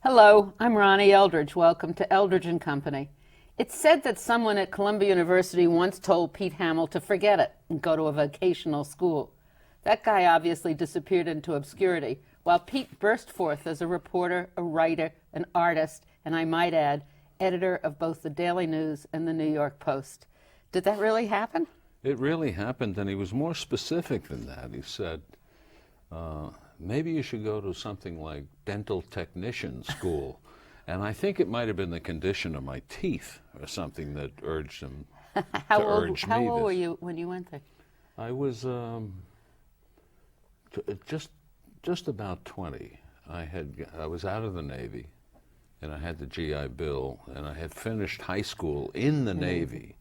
Hello, I'm Ronnie Eldridge. Welcome to Eldridge and Company. It's said that someone at Columbia University once told Pete Hamill to forget it and go to a vocational school. That guy obviously disappeared into obscurity, while Pete burst forth as a reporter, a writer, an artist, and I might add, editor of both the Daily News and the New York Post. Did that really happen? It really happened, and he was more specific than that. He said, maybe you should go to something like dental technician school. And I think it might have been the condition of my teeth or something that urged him How old were you when you went there? I was just about 20. I was out of the Navy, and I had the GI Bill, and I had finished high school in the Navy.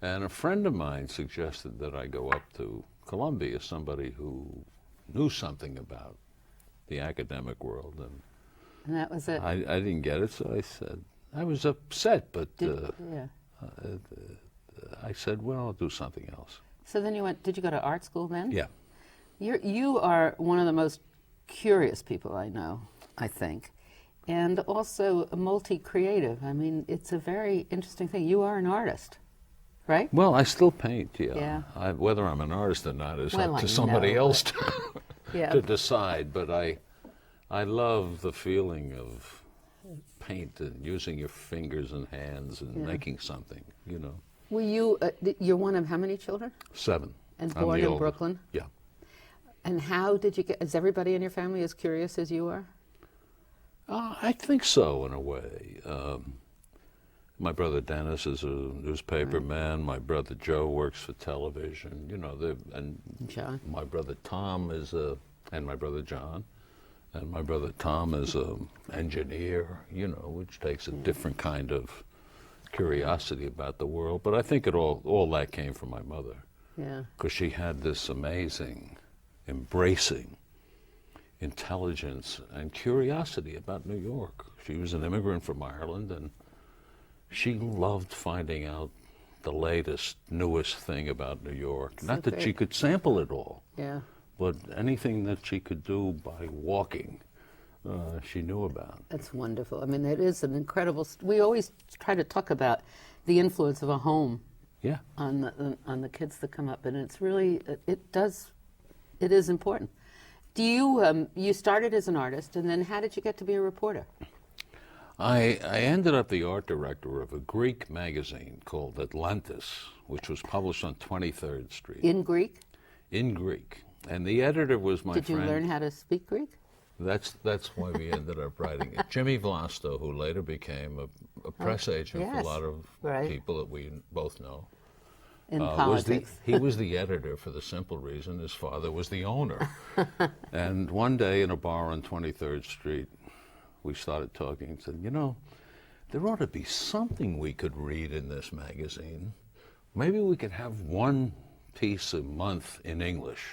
And a friend of mine suggested that I go up to Columbia, somebody who knew something about the academic world. And that was it. I didn't get it, so I said, I was upset, but I said, well, I'll do something else. So then you went, did you go to art school then? Yeah. You are one of the most curious people I know, I think, and also a multi-creative. I mean, it's a very interesting thing. You are an artist, right? Well, I still paint, yeah. Yeah. Whether I'm an artist or not is up I to somebody know, else yeah. to decide, but I love the feeling of paint and using your fingers and hands and making something, you know. Were you, you're one of how many children? 7. And I'm born the in oldest. Brooklyn? Yeah. And how did you get, is everybody in your family as curious as you are? I think so, in a way. My brother Dennis is a newspaper man. My brother Joe works for television. You know, and John. My brother Tom is and my brother John, and my brother Tom is an engineer. You know, which takes a different kind of curiosity about the world. But I think all that came from my mother. Yeah. Because she had this amazing, embracing intelligence and curiosity about New York. She was an immigrant from Ireland, and she loved finding out the latest, newest thing about New York. So Not that great. she could sample it all, Yeah. but anything that she could do by walking, she knew about. That's wonderful. I mean, it is an incredible, we always try to talk about the influence of a home Yeah. on the kids that come up, and it's really, it is important. Do you, you started as an artist, and then how did you get to be a reporter? I ended up the art director of a Greek magazine called Atlantis, which was published on 23rd Street. In Greek? In Greek. And the editor was my friend. Did you learn how to speak Greek? That's why we ended up writing it. Jimmy Vlasto, who later became a press agent for a lot of people that we both know. In politics. He was the editor for the simple reason his father was the owner. And one day in a bar on 23rd Street, we started talking and said, you know, there ought to be something we could read in this magazine. Maybe we could have one piece a month in English.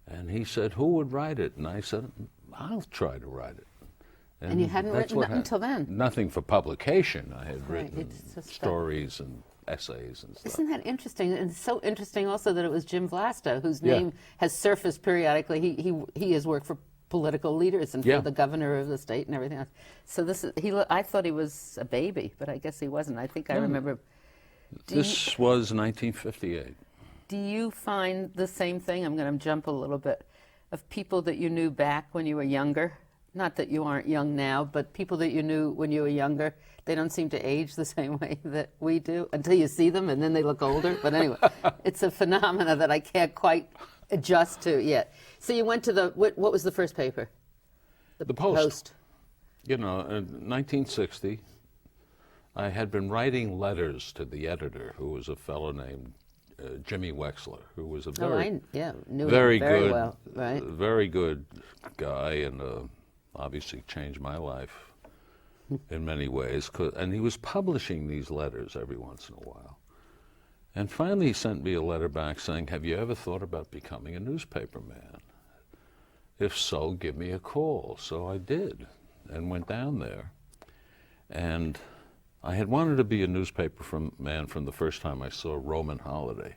And he said, who would write it? And I said, I'll try to write it. And you hadn't written nothing until then? Nothing for publication. I had written stories and essays and stuff. Isn't that interesting? And it's so interesting also that it was Jim Vlasto, whose name has surfaced periodically. He has worked for political leaders and for the governor of the state and everything else. So this is, I thought he was a baby, but I guess he wasn't. I think I remember. This was 1958. Do you find the same thing? I'm going to jump a little bit. Of people that you knew back when you were younger, not that you aren't young now, but people that you knew when you were younger, they don't seem to age the same way that we do until you see them and then they look older. But anyway, it's a phenomena that I can't quite adjust to yet. So you went to the, what was the first paper? The Post. You know, in 1960, I had been writing letters to the editor, who was a fellow named Jimmy Wexler, who was a very, very good, well, right? Very good guy, and obviously changed my life in many ways. And he was publishing these letters every once in a while. And finally, he sent me a letter back saying, "Have you ever thought about becoming a newspaper man? If so, give me a call." So I did, and went down there, and I had wanted to be a newspaper man from the first time I saw Roman Holiday.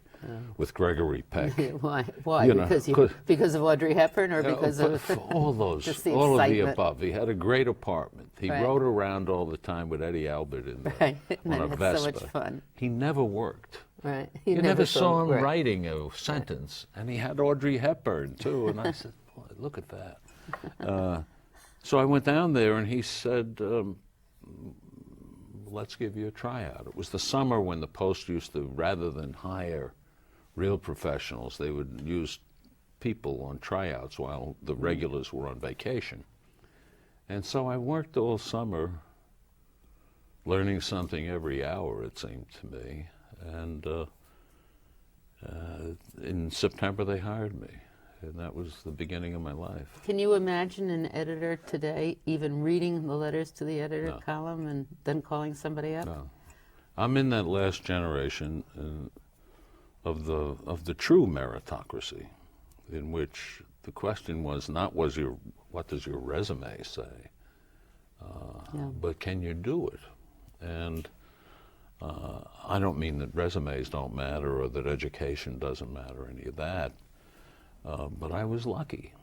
with Gregory Peck. Why? Why? You know, Because of Audrey Hepburn, or because of all those, just the all of the excitement? above. He had a great apartment. He Right. rode around all the time with Eddie Albert Right. on a That's Vespa. so much fun. He never worked. Right. You never saw him right. writing a sentence, and he had Audrey Hepburn too. And I said, "Boy, look at that." So I went down there, and he said, "Let's give you a tryout." It was the summer when the Post used to, rather than hire real professionals, they would use people on tryouts while the regulars were on vacation. And so I worked all summer, learning something every hour, it seemed to me. And in September they hired me, and that was the beginning of my life. Can you imagine an editor today even reading the letters to the editor No. column and then calling somebody up? No. I'm in that last generation of the true meritocracy, in which the question was not what does your resume say, but can you do it? And I don't mean that resumes don't matter or that education doesn't matter, any of that, but I was lucky.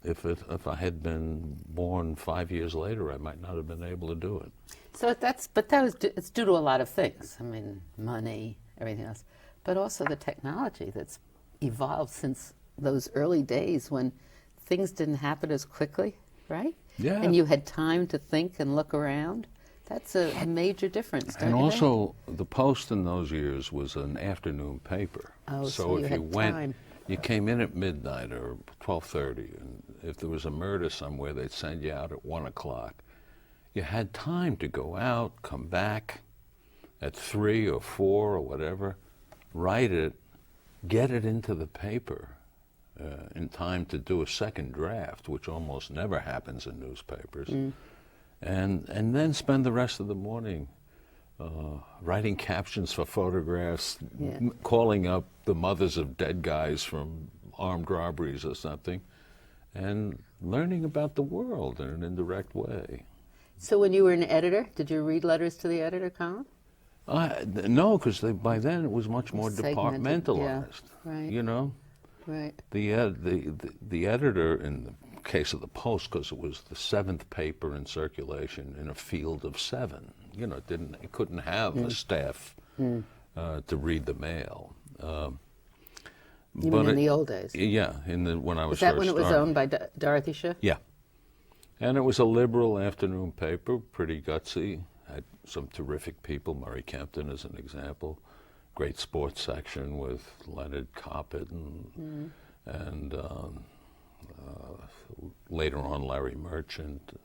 If I had been born 5 years later, I might not have been able to do it. So it's due to a lot of things. I mean, money, everything else, but also the technology that's evolved since those early days when things didn't happen as quickly, right? Yeah. And you had time to think and look around. That's a major difference, don't And you also, the Post in those years was an afternoon paper. Oh, so you if had you went, time. you came in at midnight or 12:30, and if there was a murder somewhere, they'd send you out at 1 o'clock. You had time to go out, come back at 3 or 4 or whatever, write it, get it into the paper in time to do a second draft, which almost never happens in newspapers, and then spend the rest of the morning writing captions for photographs, calling up the mothers of dead guys from armed robberies or something, and learning about the world in an indirect way. So when you were an editor, did you read letters to the editor column? No, because by then it was much more Segmented, departmentalized. yeah, right. You know, Right. the editor, in the case of the Post, because it was the 7th paper in circulation in a field of 7. You know, it couldn't have a staff to read the mail. You mean in the old days? Yeah, when I was Was that first when it was starting. owned by Dorothy Schiff? Yeah. And it was a liberal afternoon paper, pretty gutsy. Had some terrific people, Murray Kempton as an example. Great sports section with Leonard Coppett and later on Larry Merchant,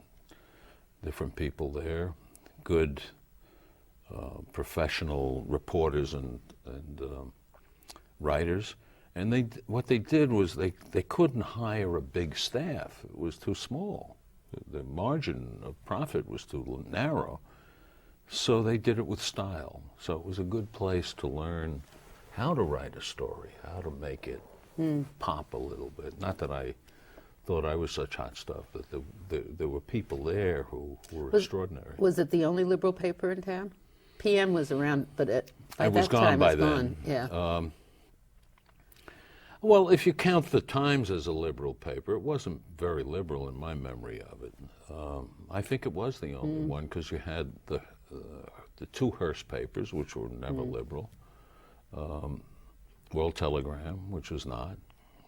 different people there. Good professional reporters and writers. And what they did was they couldn't hire a big staff. It was too small. The margin of profit was too narrow. So they did it with style. So it was a good place to learn how to write a story, how to make it pop a little bit. Not that I thought I was such hot stuff, but there were people there who were extraordinary. Was it the only liberal paper in town? PM was around, but by It was that gone time by it's then. gone. Yeah. Well, if you count the Times as a liberal paper, it wasn't very liberal in my memory of it. I think it was the only one, because you had the two Hearst papers, which were never liberal. World Telegram, which was not.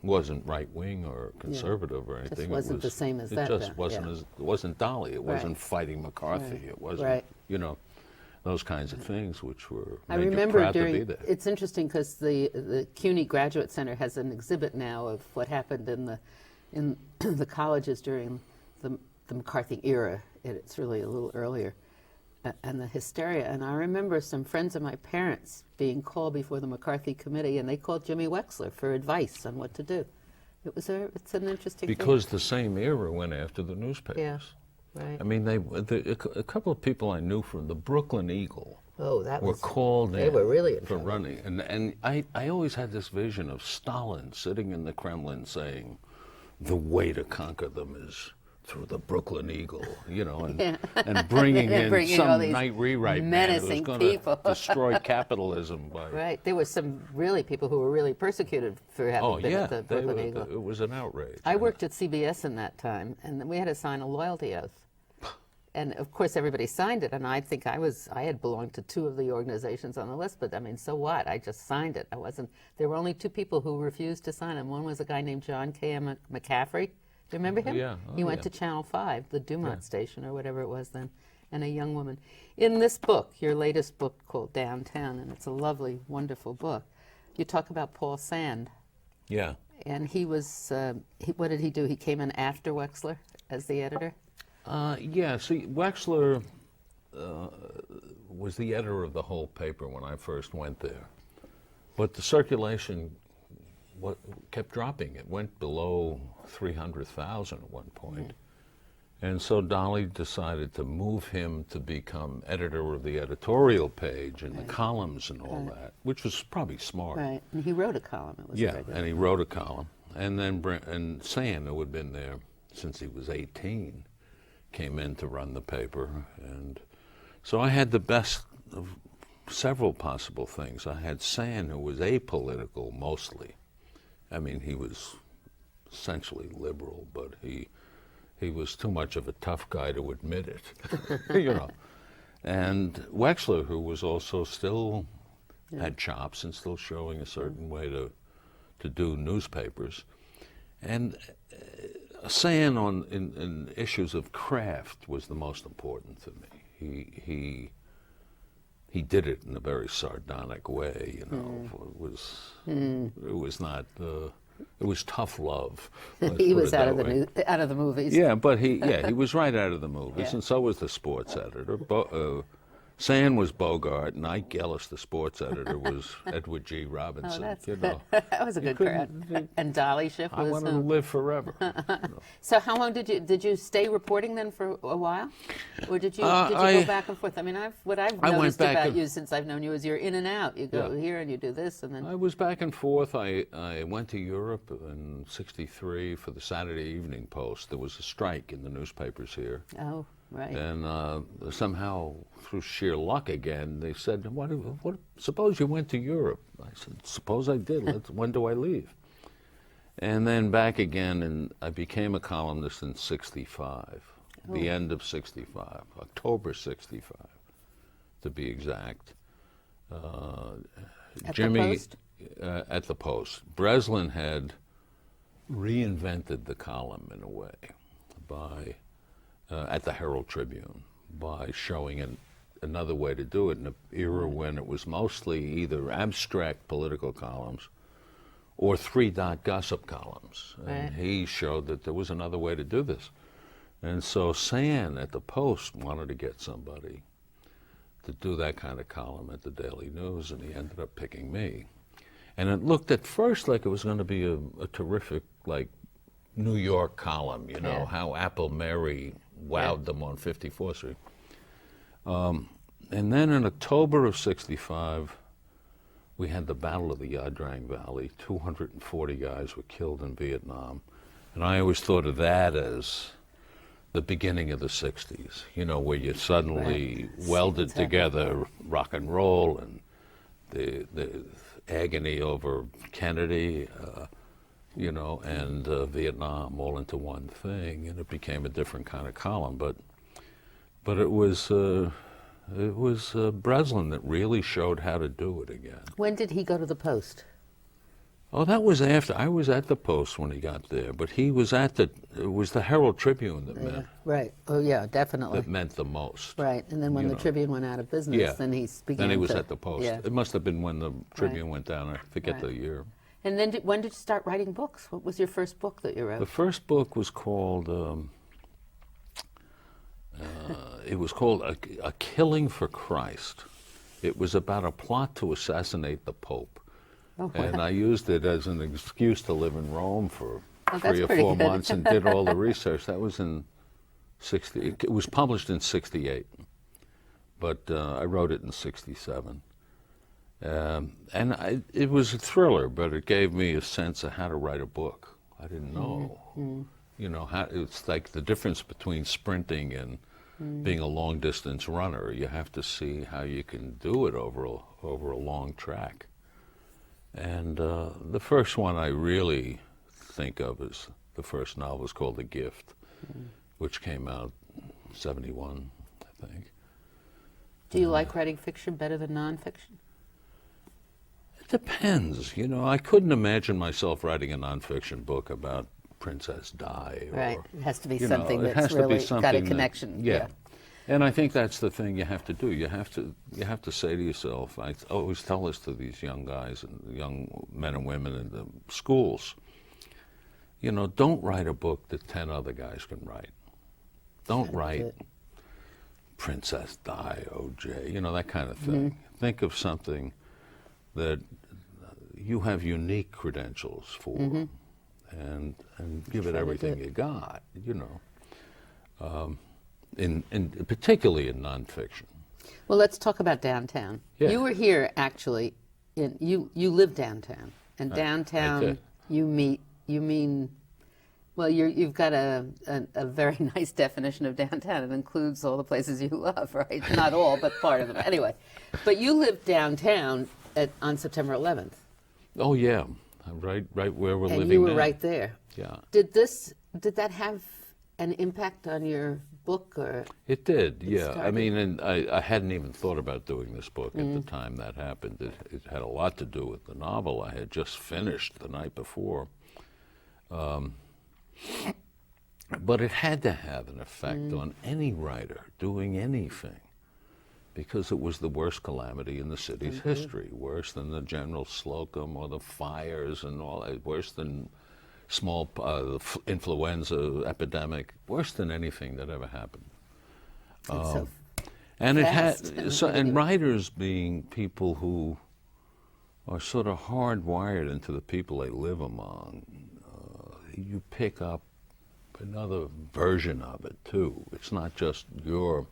Wasn't right-wing or conservative or anything. Just wasn't the same as that It just then, wasn't yeah. it wasn't Dolly. It Right. wasn't fighting McCarthy. Right. It wasn't, Right. you know, those kinds of things which were I made you remember proud to be there. it's interesting because the CUNY Graduate Center has an exhibit now of what happened in the colleges during the McCarthy era. It's really a little earlier. And the hysteria. And I remember some friends of my parents being called before the McCarthy committee, and they called Jimmy Wexler for advice on what to do. It's an interesting Because the same era went after the newspapers. Yeah, right. I mean, a couple of people I knew from the Brooklyn Eagle Oh, that were was called they in were really in for trouble. running. And I always had this vision of Stalin sitting in the Kremlin saying, the way to conquer them is through the Brooklyn Eagle, and bringing in bringing all some these night rewrite man who was menacing going people. to destroy capitalism by. Right. There were some really people who were really persecuted for having been at the Brooklyn Eagle. It was an outrage. I worked at CBS in that time, and we had to sign a loyalty oath. And of course, everybody signed it, and I think I had belonged to 2 of the organizations on the list, but I mean, so what? I just signed it. There were only 2 people who refused to sign it. One was a guy named John K. McCaffrey. Do you remember him? Yeah. He went to Channel 5, the Dumont station, or whatever it was then, and a young woman. In this book, your latest book called Downtown, and it's a lovely, wonderful book, you talk about Paul Sand. Yeah. And he was, what did he do? He came in after Wexler as the editor? See, Wexler was the editor of the whole paper when I first went there. But the circulation kept dropping. It went below 300,000 at one point. And so Dolly decided to move him to become editor of the editorial page and the columns and all that, which was probably smart. Right, and he wrote a column. It was and he wrote a column. And then Sam, who had been there since he was 18, came in to run the paper. And so I had the best of several possible things. I had Sam, who was apolitical mostly. I mean, he was essentially liberal, but he was too much of a tough guy to admit it, And Wexler, who was also still had chops and still showing a certain way to do newspapers. And Sam in issues of craft was the most important to me. He did it in a very sardonic way, It was not. It was tough love. He was out of the movies. Yeah, but he was right out of the movies, and so was the sports editor. Sam was Bogart, and Ike Ellis, the sports editor, was Edward G. Robinson. That was a good crowd. And Dolly Schiff was. I wanted to live forever. So how long did you stay reporting then for a while, or did you go back and forth? I mean, what I've noticed about you since I've known you is you're in and out. You go here and you do this, and then. I was back and forth. I went to Europe in '63 for the Saturday Evening Post. There was a strike in the newspapers here. Oh. Right. And somehow, through sheer luck again, they said, what, suppose you went to Europe. I said, suppose I did. When do I leave? And then back again, and I became a columnist in '65, the end of '65, October '65, to be exact. Jimmy, the Post? At the Post. Breslin had reinvented the column in a way by... at the Herald Tribune, by showing another way to do it in an era when it was mostly either abstract political columns or 3-dot gossip columns. And he showed that there was another way to do this. And so Sam at the Post wanted to get somebody to do that kind of column at the Daily News, and he ended up picking me. And it looked at first like it was going to be a terrific, New York column, how Apple Mary wowed them on 54th Street. And then in October of '65, we had the Battle of the Yadrang Valley. 240 guys were killed in Vietnam. And I always thought of that as the beginning of the '60s, where you suddenly welded together rock and roll and the agony over Kennedy, and Vietnam all into one thing, and it became a different kind of column. But it was Breslin that really showed how to do it again. When did he go to the Post? Oh, that was after. I was at the Post when he got there, but he was it was the Herald Tribune that meant. Right. Oh, yeah, definitely. That meant the most. Right, and then when the Tribune went out of business, then he began Then he was at the Post. Yeah. It must have been when the Tribune went down. I forget the year. And then when did you start writing books? What was your first book that you wrote? The first book was called, A Killing for Christ. It was about a plot to assassinate the Pope. Oh, wow. And I used it as an excuse to live in Rome for 3 or 4 months and did all the research. That was in '60. It was published in '68, but I wrote it in '67. And it was a thriller, but it gave me a sense of how to write a book. I didn't know. You know, it's like the difference between sprinting and being a long distance runner. You have to see how you can do it over a long track. And the first one I really think of is the first novel is called The Gift, which came out 71, I think. Do you like writing fiction better than nonfiction? It depends. You know, I couldn't imagine myself writing a nonfiction book about Princess Di. Right. It has to be you something know, it that's has to be really got a something connection. Yeah. And I think that's the thing you have to do. You have to say to yourself, I always tell this to these young guys and young men and women in the schools, you know, don't write a book that 10 other guys can write. Don't write Princess Di, OJ, you know, that kind of thing. Think of something that you have unique credentials for and give it everything you got, you know. Particularly in nonfiction. Well, let's talk about downtown. Yeah. You were here, actually. You live downtown, and downtown you mean. Well, you've got a very nice definition of downtown. It includes all the places you love, right? Not all, but part of them. Anyway, but you lived downtown on September 11th. Oh yeah, right where we're living now. And you were right there. Yeah. Did that have an impact on your book, or? It did, yeah. I mean, and I hadn't even thought about doing this book at the time that happened. It had a lot to do with the novel I had just finished the night before. But it had to have an effect on any writer doing anything, because it was the worst calamity in the city's history, worse than the General Slocum or the fires and all that, worse than small influenza epidemic, worse than anything that ever happened. And it had, and writers being people who are sort of hardwired into the people they live among, you pick up another version of it too. It's not just your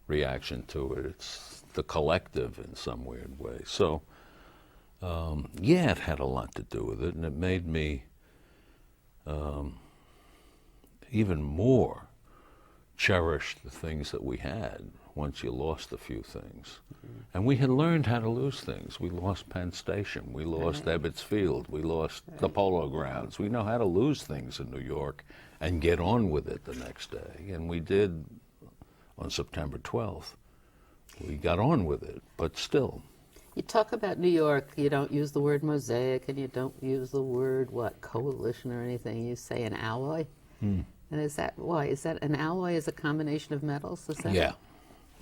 reaction to it, it's the collective in some weird way. So, yeah, it had a lot to do with it, and it made me even more cherish the things that we had once you lost a few things. And we had learned how to lose things. We lost Penn Station, we lost Ebbets Field, we lost the Polo Grounds. We know how to lose things in New York and get on with it the next day. And we did on September 12th. We got on with it, but still. You talk about New York, you don't use the word mosaic, and you don't use the word, coalition or anything. You say an alloy. And is that, why? Is that an alloy is a combination of metals? Is that? Yeah.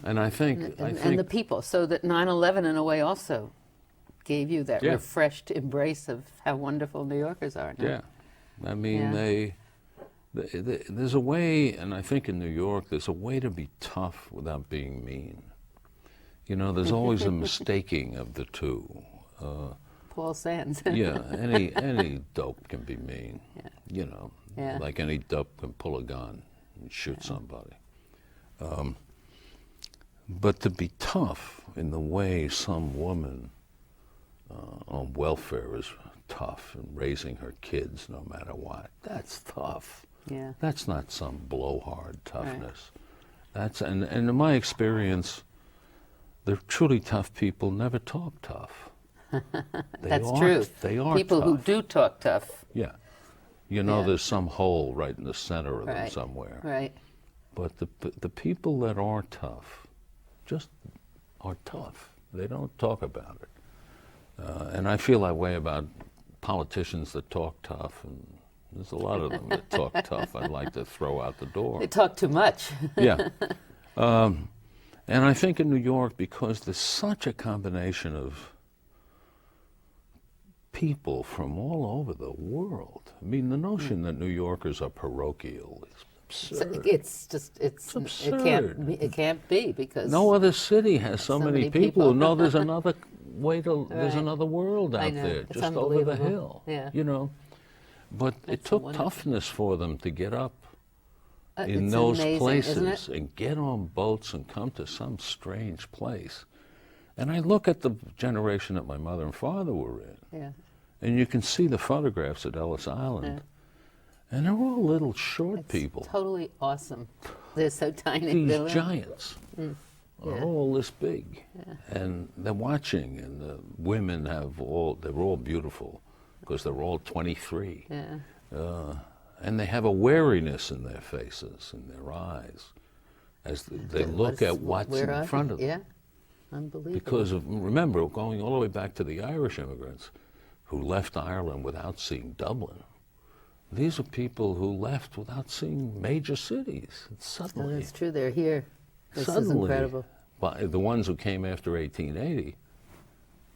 And I think... And the people. So that 9/11 in a way also gave you that refreshed embrace of how wonderful New Yorkers are now. Yeah. I mean, there's a way, and I think in New York, there's a way to be tough without being mean. You know, there's always a mistaking of the two. Paul Sands. Yeah, any dope can be mean. You know, like any dope can pull a gun and shoot somebody. But to be tough in the way some woman on welfare is tough and raising her kids no matter what, that's tough. Yeah. That's not some blowhard toughness. That's and in my experience, the truly tough people never talk tough. That's true. They are people tough. who do talk tough. Yeah. You know, there's some hole right in the center of them Right. somewhere. Right. But the people that are tough just are tough. They don't talk about it. And I feel that way about politicians that talk tough, and there's a lot of them that talk tough I'd like to throw out the door. They talk too much. Yeah. And I think in New York, because there's such a combination of people from all over the world. I mean, the notion that New Yorkers are parochial is absurd. It's absurd. It can't be, because No other city has so many people. No, there's another way to. There's Right. another world I out know. there, It's just over the unbelievable. hill. Yeah. You know, but it took wonderful. toughness for them to get up in it's those amazing, places isn't it? and get on boats and come to some strange place. And I look at the generation that my mother and father were in, Yeah. and you can see the photographs at Ellis Island. And they're all little short people. Totally awesome. They're so tiny. These giants are all this big. And they're watching, and the women they're all beautiful because they're all 23. And they have a wariness in their faces, in their eyes, as they look at what's in front of them. Yeah, unbelievable. Because remember, going all the way back to the Irish immigrants who left Ireland without seeing Dublin. These are people who left without seeing major cities. And suddenly, that's true. They're here. This suddenly, is incredible. By the ones who came after 1880,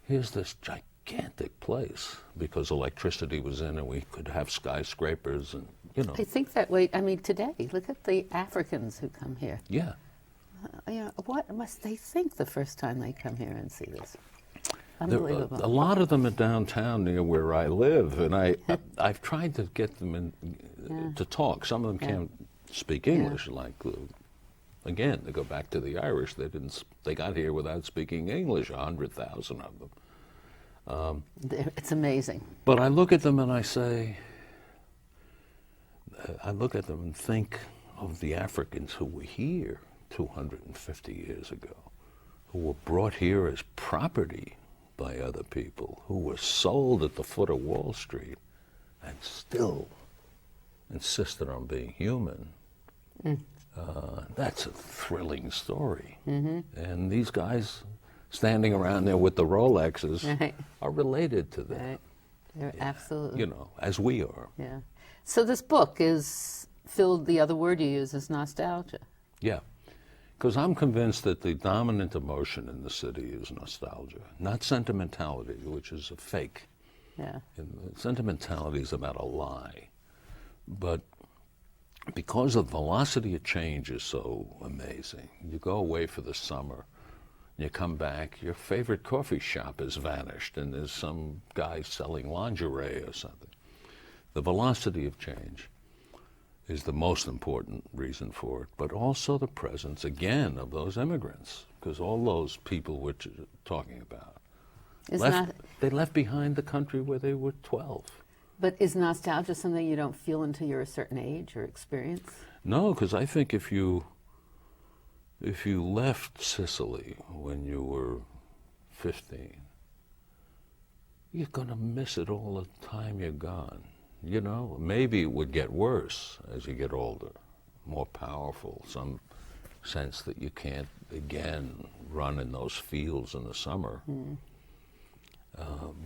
here's this gigantic place because electricity was in and we could have skyscrapers and, you know. I think that way. I mean, today, look at the Africans who come here. Yeah. You know, what must they think the first time they come here and see this? Unbelievable. A lot of them are downtown near where I live, and I've tried to get them in to talk. Some of them can't speak English, like again, they go back to the Irish. They got here without speaking English. 100,000 of them. It's amazing. But I look at them and I say, I look at them and think of the Africans who were here 250 years ago, who were brought here as property by other people, who were sold at the foot of Wall Street and still insisted on being human. That's a thrilling story. And these guys standing around there with the Rolexes are related to them. Right. They're absolutely. You know, as we are. Yeah. So this book is filled, the other word you use is nostalgia. Yeah. Because I'm convinced that the dominant emotion in the city is nostalgia, not sentimentality, which is a fake. Yeah. And sentimentality is about a lie. But because the velocity of change is so amazing, you go away for the summer, you come back, your favorite coffee shop has vanished, and there's some guy selling lingerie or something. The velocity of change is the most important reason for it, but also the presence, again, of those immigrants, because all those people we're talking about, they left behind the country where they were 12. But is nostalgia something you don't feel until you're a certain age or experience? No, because I think if you left Sicily when you were 15, you're going to miss it all the time you're gone. You know, maybe it would get worse as you get older, more powerful, some sense that you can't, again, run in those fields in the summer.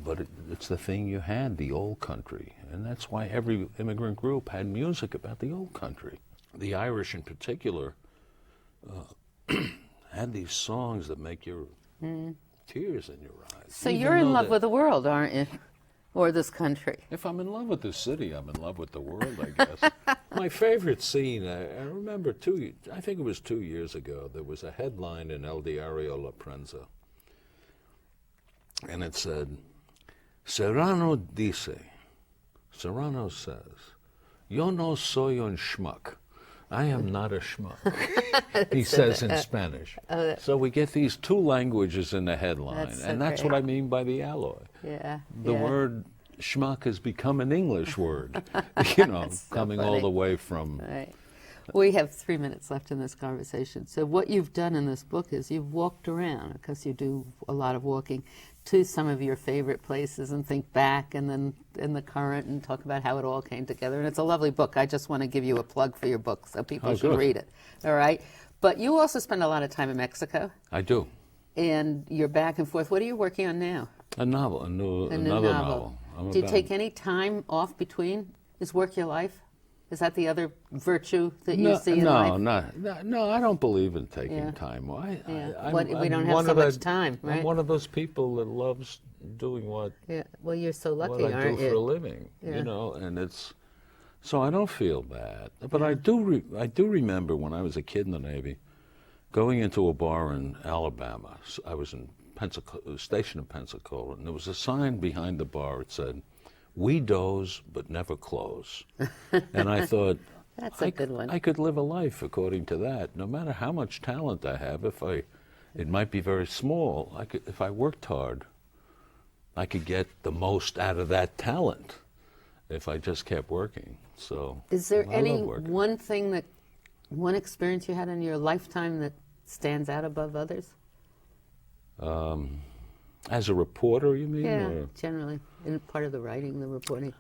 But it's the thing you had, the old country. And that's why every immigrant group had music about the old country. The Irish in particular had these songs that make your tears in your eyes. So you're in love with the world, aren't you? Or this country? If I'm in love with the city, I'm in love with the world, I guess. My favorite scene, I remember I think it was 2 years ago, there was a headline in El Diario La Prensa, and it said, Serrano says, yo no soy un schmuck. I am not a schmuck, he says in Spanish. So we get these two languages in the headline, and that's what I mean by the alloy. Yeah. The word schmuck has become an English word, you know, coming all the way from... Right. We have 3 minutes left in this conversation. So what you've done in this book is you've walked around, because you do a lot of walking, to some of your favorite places and think back and then in the current and talk about how it all came together. And it's a lovely book. I just want to give you a plug for your book so people should read it. All right? But you also spend a lot of time in Mexico. I do. And you're back and forth. What are you working on now? A novel, another novel. Do you take any time off between? Is work your life? Is that the other virtue that you see in life? No, I don't believe in taking time. We don't have so much time, right? I'm one of those people that loves doing what well, you're so lucky, what I aren't do you? for a living, you know, and it's, so I don't feel bad. But I do remember when I was a kid in the Navy, going into a bar in Alabama. I was in stationed in Pensacola, and there was a sign behind the bar that said, "We doze but never close." And I thought, that's a good one. I could live a life according to that. No matter how much talent I have, it might be very small. If I worked hard, I could get the most out of that talent. if I just kept working. So Is there I any love working. one experience you had in your lifetime that stands out above others? As a reporter, you mean? Yeah, Or? generally, in part of the writing, the reporting.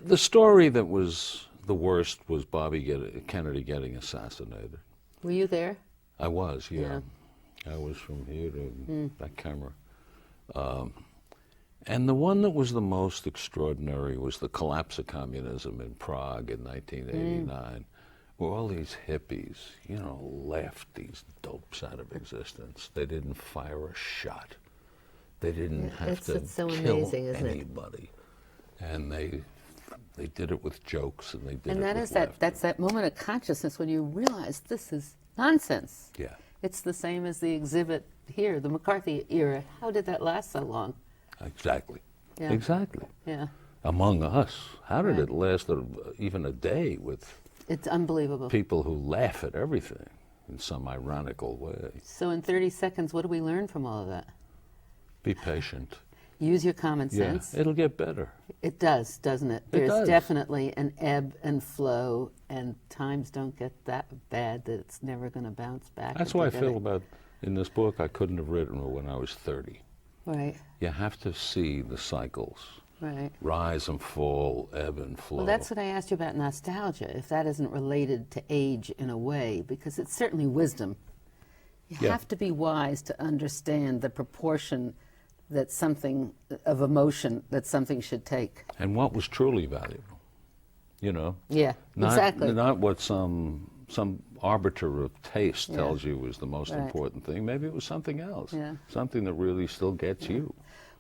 The story that was the worst was Kennedy getting assassinated. Were you there? I was, yeah. I was from here to that camera. And the one that was the most extraordinary was the collapse of communism in Prague in 1989, where all these hippies, you know, laughed these dopes out of existence. They didn't fire a shot. They didn't have to it's so kill amazing, isn't it? anybody. And they did it with jokes, and they did And it that with is laughter. that's that moment of consciousness when you realize this is nonsense. Yeah. It's the same as the exhibit here, the McCarthy era. How did that last so long? Exactly. Yeah. Exactly. Yeah. Among us. How did Right. it last even a day with It's unbelievable. people who laugh at everything in some ironical way? So in 30 seconds, what do we learn from all of that? Be patient. Use your common Yeah, sense. it'll get better. It does, doesn't it? It There's does. definitely an ebb and flow, and times don't get that bad that it's never going to bounce back. That's if why I they feel get it. about, in this book, I couldn't have written it when I was 30. Right, You have to see the cycles. right. Rise and fall, ebb and flow. Well, that's what I asked you about nostalgia, if that isn't related to age in a way, because it's certainly wisdom. You Yeah. have to be wise to understand the proportion that something, of emotion, that something should take. And what was truly valuable, you know? Yeah, Not, exactly. Not what some arbiter of taste Yeah. tells you was the most Right. important thing. Maybe it was something else. Yeah. Something that really still gets you.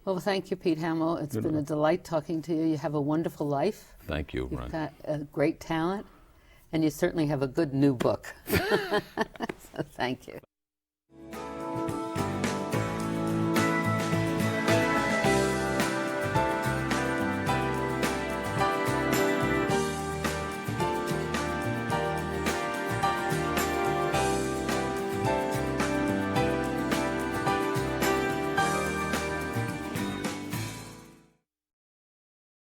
Well, thank you, Pete Hamill. It's been a delight talking to you. You have a wonderful life. Thank you, You've Ron. got a great talent, and you certainly have a good new book. So thank you.